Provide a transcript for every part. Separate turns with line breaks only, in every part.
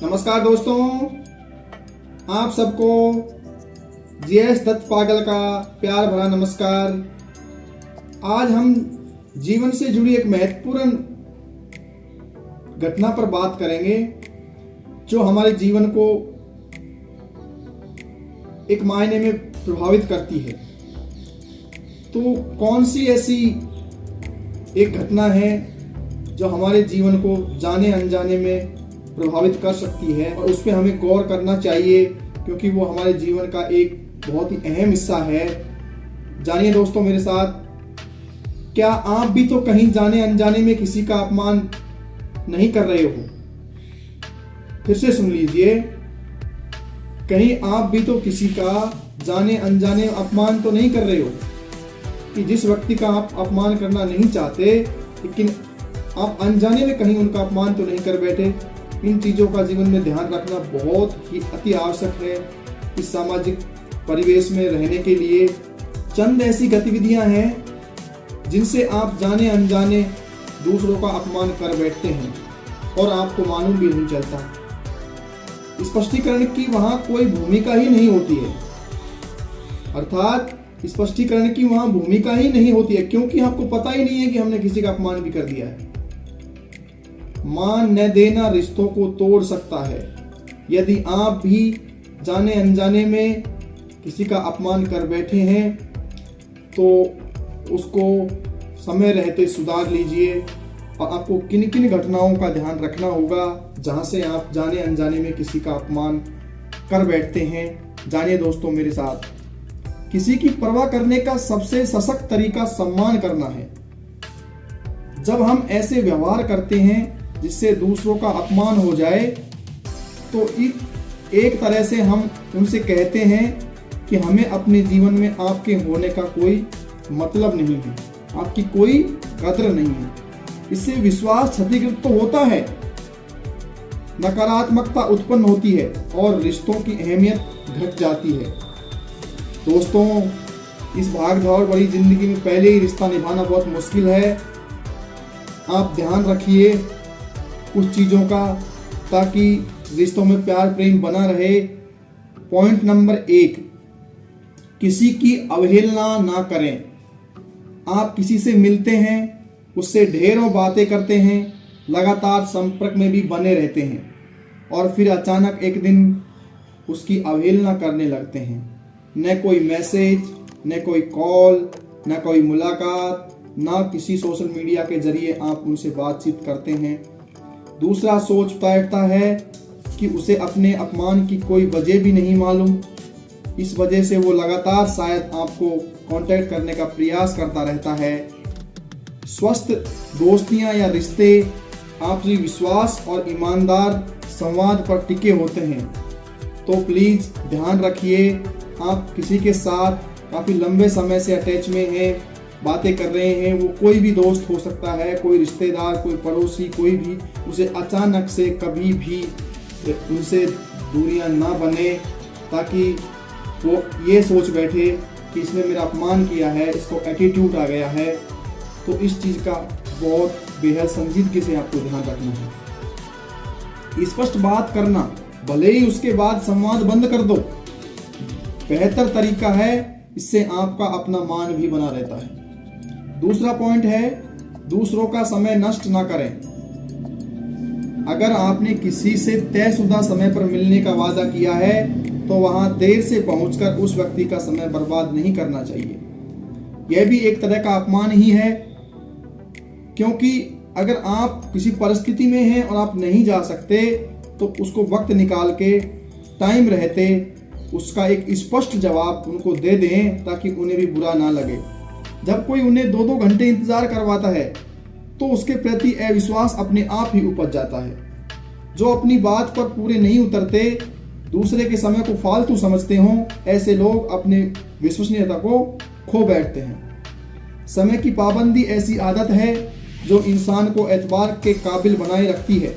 नमस्कार दोस्तों, आप सबको जीएस दत्त पागल का प्यार भरा नमस्कार। आज हम जीवन से जुड़ी एक महत्वपूर्ण घटना पर बात करेंगे जो हमारे जीवन को एक मायने में प्रभावित करती है। तो कौन सी ऐसी एक घटना है जो हमारे जीवन को जाने अनजाने में प्रभावित कर सकती है और उस पर हमें गौर करना चाहिए, क्योंकि वो हमारे जीवन का एक बहुत ही अहम हिस्सा है। जानिए दोस्तों मेरे साथ, क्या आप भी तो कहीं जाने अनजाने में किसी का अपमान नहीं कर रहे हो? फिर से सुन लीजिए, कहीं आप भी तो किसी का जाने अनजाने अपमान तो नहीं कर रहे हो कि जिस व्यक्ति का आप अपमान करना नहीं चाहते, लेकिन आप अनजाने में कहीं उनका अपमान तो नहीं कर बैठे। इन चीज़ों का जीवन में ध्यान रखना बहुत ही अति आवश्यक है। इस सामाजिक परिवेश में रहने के लिए चंद ऐसी गतिविधियां हैं जिनसे आप जाने अनजाने दूसरों का अपमान कर बैठते हैं और आपको मालूम भी नहीं चलता। स्पष्टीकरण की वहां कोई भूमिका ही नहीं होती है, अर्थात स्पष्टीकरण की वहां भूमिका ही नहीं होती है, क्योंकि आपको पता ही नहीं है कि हमने किसी का अपमान भी कर दिया है। मान न देना रिश्तों को तोड़ सकता है। यदि आप भी जाने अनजाने में किसी का अपमान कर बैठे हैं तो उसको समय रहते सुधार लीजिए। और आपको किन किन घटनाओं का ध्यान रखना होगा जहां से आप जाने अनजाने में किसी का अपमान कर बैठते हैं। जानिए दोस्तों मेरे साथ, किसी की परवाह करने का सबसे सशक्त तरीका सम्मान करना है। जब हम ऐसे व्यवहार करते हैं जिससे दूसरों का अपमान हो जाए तो एक तरह से हम उनसे कहते हैं कि हमें अपने जीवन में आपके होने का कोई मतलब नहीं है, आपकी कोई कद्र नहीं है। इससे विश्वास क्षतिग्रस्त तो होता है, नकारात्मकता उत्पन्न होती है और रिश्तों की अहमियत घट जाती है। दोस्तों, इस भागदौड़ भरी जिंदगी में पहले ही रिश्ता निभाना बहुत मुश्किल है। आप ध्यान रखिए कुछ चीज़ों का, ताकि रिश्तों में प्यार प्रेम बना रहे। पॉइंट नंबर 1, किसी की अवहेलना ना करें। आप किसी से मिलते हैं, उससे ढेरों बातें करते हैं, लगातार संपर्क में भी बने रहते हैं और फिर अचानक एक दिन उसकी अवहेलना करने लगते हैं। न कोई मैसेज, न कोई कॉल, न कोई मुलाकात, न किसी सोशल मीडिया के जरिए आप उनसे बातचीत करते हैं। दूसरा सोच बैठता है कि उसे अपने अपमान की कोई वजह भी नहीं मालूम। इस वजह से वो लगातार शायद आपको कांटेक्ट करने का प्रयास करता रहता है। स्वस्थ दोस्तियां या रिश्ते आपसी विश्वास और ईमानदार संवाद पर टिके होते हैं। तो प्लीज़ ध्यान रखिए, आप किसी के साथ काफ़ी लंबे समय से अटैच में हैं, बातें कर रहे हैं, वो कोई भी दोस्त हो सकता है, कोई रिश्तेदार, कोई पड़ोसी, कोई भी, उसे अचानक से कभी भी उनसे दूरियां ना बने, ताकि वो ये सोच बैठे कि इसने मेरा अपमान किया है, इसको एटीट्यूड आ गया है। तो इस चीज़ का बहुत बेहद संजीदगी से आपको ध्यान रखना है। स्पष्ट बात करना, भले ही उसके बाद संवाद बंद कर दो, बेहतर तरीका है। इससे आपका अपना मान भी बना रहता है। दूसरा पॉइंट है, दूसरों का समय नष्ट ना करें। अगर आपने किसी से तयशुदा समय पर मिलने का वादा किया है तो वहां देर से पहुंचकर उस व्यक्ति का समय बर्बाद नहीं करना चाहिए। यह भी एक तरह का अपमान ही है, क्योंकि अगर आप किसी परिस्थिति में हैं और आप नहीं जा सकते तो उसको वक्त निकाल के टाइम रहते उसका एक स्पष्ट जवाब उनको दे दें, ताकि उन्हें भी बुरा ना लगे। जब कोई उन्हें 2-2 घंटे इंतजार करवाता है तो उसके प्रति अविश्वास अपने आप ही उपज जाता है। जो अपनी बात पर पूरे नहीं उतरते, दूसरे के समय को फालतू समझते हों, ऐसे लोग अपने विश्वसनीयता को खो बैठते हैं। समय की पाबंदी ऐसी आदत है जो इंसान को एतबार के काबिल बनाए रखती है,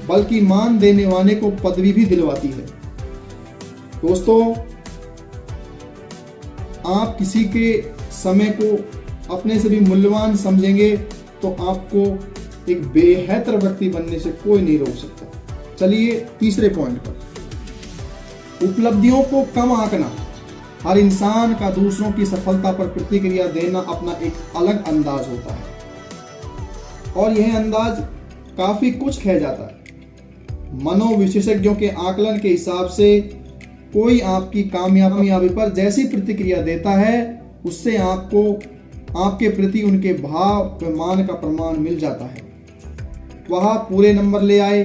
बल्कि मान देने वाले को पदवी भी दिलवाती है। दोस्तों, आप किसी के समय को अपने से भी मूल्यवान समझेंगे तो आपको एक बेहतर व्यक्ति बनने से कोई नहीं रोक सकता। चलिए तीसरे पॉइंट पर। उपलब्धियों को कम आंकना। हर इंसान का दूसरों की सफलता पर प्रतिक्रिया देना अपना एक अलग अंदाज होता है और यह अंदाज काफी कुछ कह जाता है। मनोविशेषज्ञों के आकलन के हिसाब से कोई आपकी कामयाबी पर जैसी प्रतिक्रिया देता है उससे आपको आपके प्रति उनके भाव व मान का प्रमाण मिल जाता है। वह पूरे नंबर ले आए,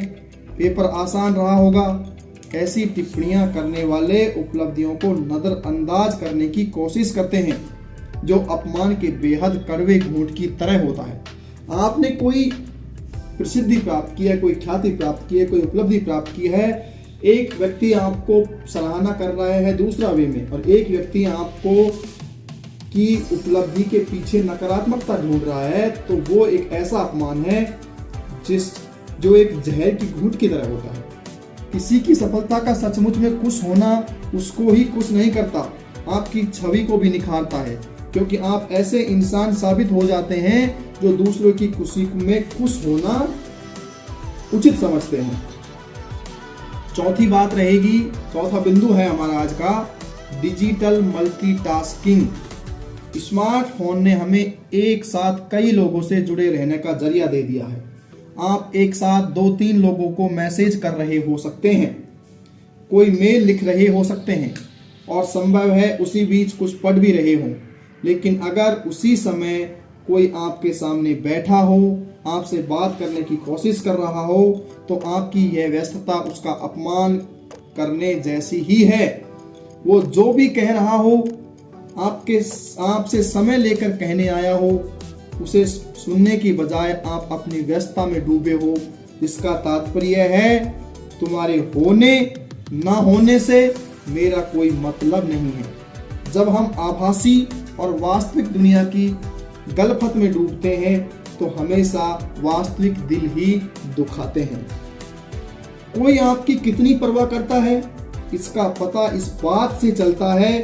पेपर आसान रहा होगा, ऐसी टिप्पणियां करने वाले उपलब्धियों को नजरअंदाज करने की कोशिश करते हैं, जो अपमान के बेहद कड़वे घूंट की तरह होता है। आपने कोई प्रसिद्धि प्राप्त की है, कोई ख्याति प्राप्त की है, कोई उपलब्धि प्राप्त की है, एक व्यक्ति आपको सराहना कर रहा है दूसरा वे में, और एक व्यक्ति आपको की उपलब्धि के पीछे नकारात्मकता ढूंढ रहा है, तो वो एक ऐसा अपमान है जो एक जहर की घूंट की तरह होता है। किसी की सफलता का सचमुच में खुश होना उसको ही खुश नहीं करता, आपकी छवि को भी निखारता है, क्योंकि आप ऐसे इंसान साबित हो जाते हैं जो दूसरों की खुशी में खुश होना उचित समझते हैं। चौथी बात रहेगी, चौथा बिंदु है हमारा आज का, डिजिटल मल्टीटास्किंग। स्मार्टफोन ने हमें एक साथ कई लोगों से जुड़े रहने का जरिया दे दिया है। आप एक साथ 2-3 लोगों को मैसेज कर रहे हो सकते हैं, कोई मेल लिख रहे हो सकते हैं, और संभव है उसी बीच कुछ पढ़ भी रहे हो। लेकिन अगर उसी समय कोई आपके सामने बैठा हो, आपसे बात करने की कोशिश कर रहा हो, तो आपकी यह व्यस्तता उसका अपमान करने जैसी ही है। वो जो भी कह रहा हो, आपसे समय लेकर कहने आया हो, उसे सुनने की बजाय आप अपनी व्यस्तता में डूबे हो। इसका तात्पर्य है तुम्हारे होने ना होने से मेरा कोई मतलब नहीं है। जब हम आभासी और वास्तविक दुनिया की गलफत में डूबते हैं तो हमेशा वास्तविक दिल ही दुखाते हैं। कोई आपकी कितनी परवाह करता है, इसका पता इस बात से चलता है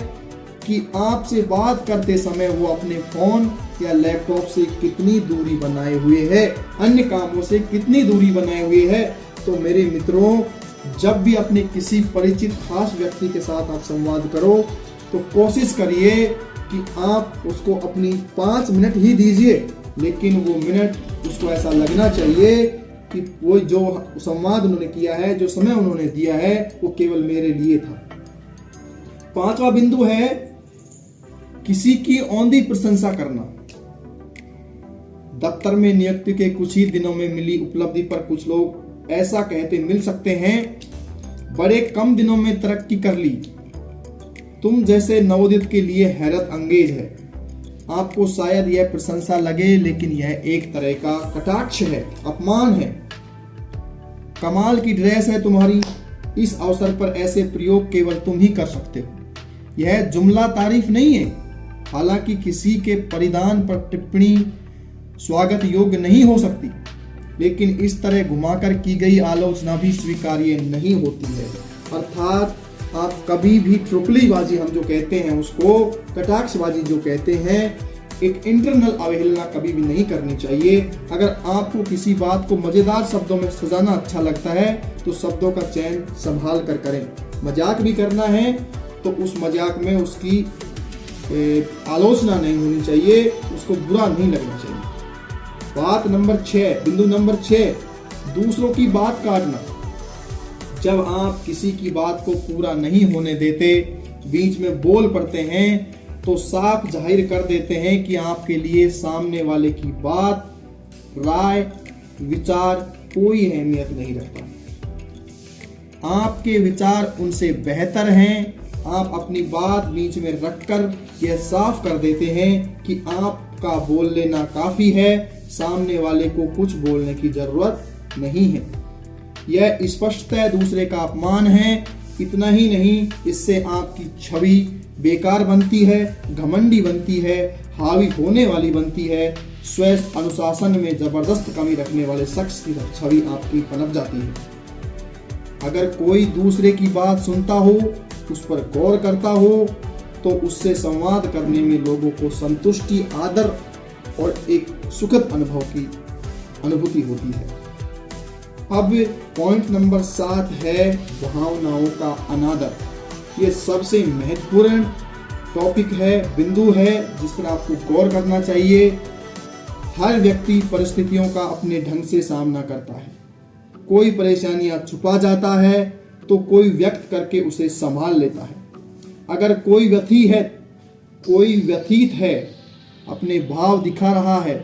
कि आपसे बात करते समय वो अपने फोन या लैपटॉप से कितनी दूरी बनाए हुए है, अन्य कामों से कितनी दूरी बनाए हुए है। तो मेरे मित्रों, जब भी अपने किसी परिचित खास व्यक्ति के साथ आप संवाद करो तो कोशिश करिए कि आप उसको अपनी 5 मिनट ही दीजिए, लेकिन वो मिनट उसको ऐसा लगना चाहिए कि वो जो संवाद उन्होंने किया है, जो समय उन्होंने दिया है, वो केवल मेरे लिए था। 5वां बिंदु है किसी की औंधी प्रशंसा करना। दफ्तर में नियुक्ति के कुछ ही दिनों में मिली उपलब्धि पर कुछ लोग ऐसा कहते मिल सकते हैं, बड़े कम दिनों में तरक्की कर ली, तुम जैसे नवोदित के लिए हैरत अंगेज है। आपको शायद यह प्रशंसा लगे, लेकिन यह एक तरह का कटाक्ष है, अपमान है। कमाल की ड्रेस है तुम्हारी, इस अवसर पर ऐसे प्रयोग केवल तुम ही कर सकते हो। यह जुमला तारीफ नहीं है। हालांकि किसी के परिधान पर टिप्पणी स्वागत योग्य नहीं हो सकती, लेकिन इस तरह घुमाकर की गई आलोचना भी स्वीकार्य नहीं होती है। अर्थात आप कभी भी ट्रुकलीबाजी हम जो कहते हैं उसको, कटाक्षबाजी जो कहते हैं, एक इंटरनल अवहेलना कभी भी नहीं करनी चाहिए। अगर आपको किसी बात को मजेदार शब्दों में सजाना अच्छा लगता है तो शब्दों का चयन संभाल कर करें। मजाक भी करना है तो उस मजाक में उसकी आलोचना नहीं होनी चाहिए, उसको बुरा नहीं लगना चाहिए। बात नंबर 6, बिंदु नंबर 6, दूसरों की बात काटना। जब आप किसी की बात को पूरा नहीं होने देते, बीच में बोल पड़ते हैं, तो साफ जाहिर कर देते हैं कि आपके लिए सामने वाले की बात, राय, विचार कोई अहमियत नहीं रखता। आपके विचार उनसे बेहतर हैं। आप अपनी बात बीच में रखकर यह साफ कर देते हैं कि आपका बोल लेना काफी है, सामने वाले को कुछ बोलने की जरूरत नहीं है। यह स्पष्टतः दूसरे का अपमान है। इतना ही नहीं, इससे आपकी छवि बेकार बनती है, घमंडी बनती है, हावी होने वाली बनती है। स्वयं अनुशासन में जबरदस्त कमी रखने वाले शख्स की छवि आपकी पनप जाती है। अगर कोई दूसरे की बात सुनता हो, उस पर गौर करता हो, तो उससे संवाद करने में लोगों को संतुष्टि, आदर और एक सुखद अनुभव की अनुभूति होती है। अब पॉइंट नंबर 7 है भावनाओं का अनादर। ये सबसे महत्वपूर्ण टॉपिक है, बिंदु है, जिस पर आपको गौर करना चाहिए। हर व्यक्ति परिस्थितियों का अपने ढंग से सामना करता है। कोई परेशानियां छुपा जाता है तो कोई व्यक्त करके उसे संभाल लेता है। अगर कोई व्यथित है, अपने भाव दिखा रहा है,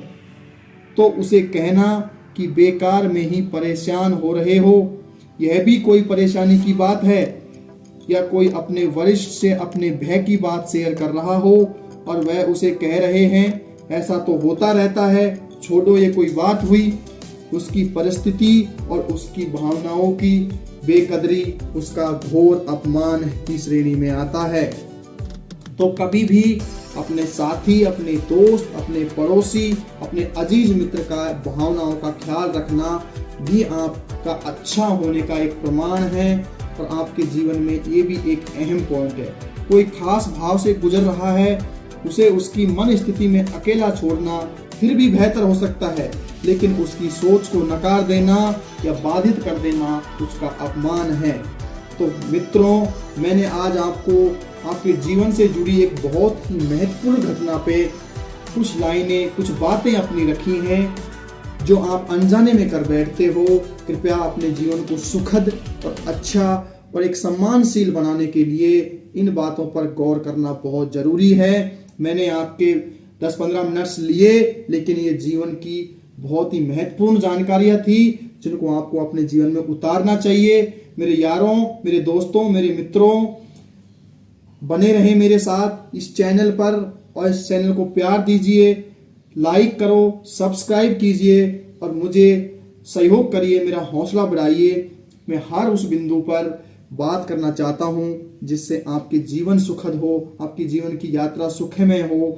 तो उसे कहना कि बेकार में ही परेशान हो रहे हो, यह भी कोई परेशानी की बात है। या कोई अपने वरिष्ठ से अपने भय की बात शेयर कर रहा हो और वह उसे कह रहे हैं ऐसा तो होता रहता है, छोड़ो ये कोई बात हुई। उसकी परिस्थिति और उसकी भावनाओं की बेकदरी उसका घोर अपमान की श्रेणी में आता है। तो कभी भी अपने साथी, अपने दोस्त, अपने पड़ोसी, अपने अजीज मित्र का भावनाओं का ख्याल रखना भी आपका अच्छा होने का एक प्रमाण है और आपके जीवन में ये भी एक अहम पॉइंट है। कोई खास भाव से गुजर रहा है, उसे उसकी मन स्थिति में अकेला छोड़ना फिर भी बेहतर हो सकता है, लेकिन उसकी सोच को नकार देना या बाधित कर देना उसका अपमान है। तो मित्रों, मैंने आज आपको आपके जीवन से जुड़ी एक बहुत ही महत्वपूर्ण घटना पे कुछ लाइनें, कुछ बातें अपनी रखी हैं जो आप अनजाने में कर बैठते हो। कृपया अपने जीवन को सुखद और अच्छा और एक सम्मानशील बनाने के लिए इन बातों पर गौर करना बहुत जरूरी है। मैंने आपके 10-15 मिनट्स लिए, लेकिन ये जीवन की बहुत ही महत्वपूर्ण जानकारियां थी जिनको आपको अपने जीवन में उतारना चाहिए। मेरे यारों, मेरे दोस्तों, मेरे मित्रों, बने रहें मेरे साथ इस चैनल पर और इस चैनल को प्यार दीजिए, लाइक करो, सब्सक्राइब कीजिए और मुझे सहयोग करिए, मेरा हौसला बढ़ाइए। मैं हर उस बिंदु पर बात करना चाहता हूं जिससे आपके जीवन सुखद हो, आपकी जीवन की यात्रा सुखमय हो।